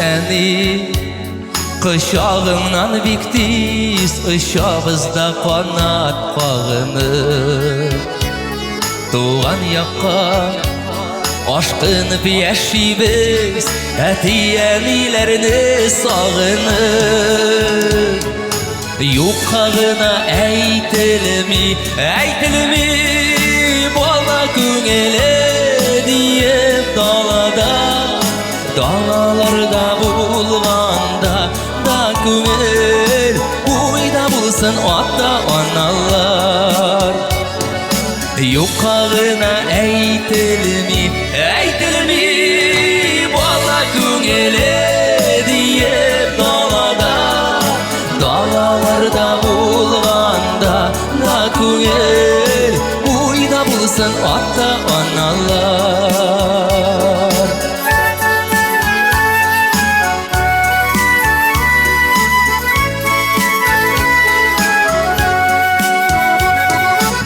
әни құшағыңнан бектейіз ұшабызда қанат қағынып туған яққа ашқынып яшибіз әти-әнилерні сағынып юқағына әйтілмей бала көңілі дейіп далаларда болғанда да көңіл ойда болсын ата-аналар юқағына әйтілмей бала көңілі дейіп далаларда болғанда да көңіл ойда болсын ата-аналар.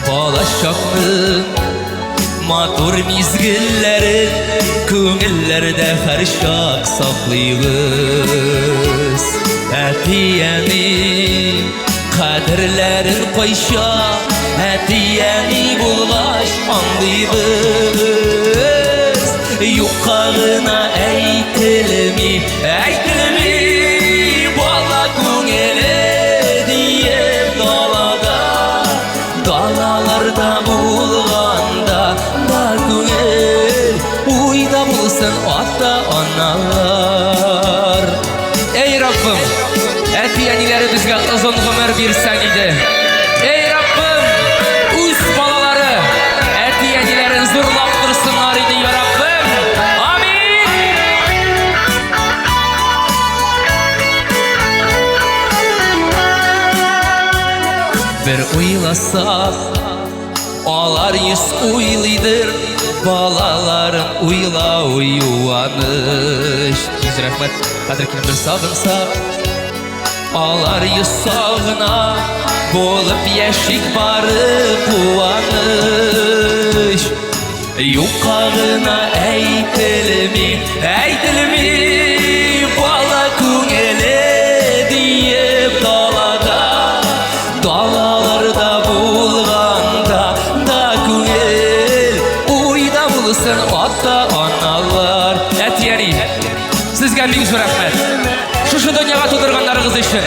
Балашақтың матур мезгіллерін көңіллерді әр шақ сақлайбыз. Әти-әни қадірлерін қойша, әти-әни болғаш аңдайбыз. Юқағына әйтілмей бала көңілі дейіп далаларда болғанда да көңіл ойда болсын ата-аналар. Ей Раббым, әти-әнилері бізге ұзын ғұмыр берсең еді. Ей Раббым, өз балалары әти-әнилерін зорлап тұрсынар еді, я Раббым. Амин. Бір ойласақ, алар ес ойлайдыр, балаларым ойлау юаныш. Жүз рахмет, қадір келім бір сағынса, алар ес сағына, болып яшик бары қуаныш. Юқағына әйтілмей бала көңілі дейіп далаларда болғанда да көңіл ойда болсын ата-аналар. Әти-әни, сізге мың рахмет. Шушы дүнияға тудырғандарыңыз үшін.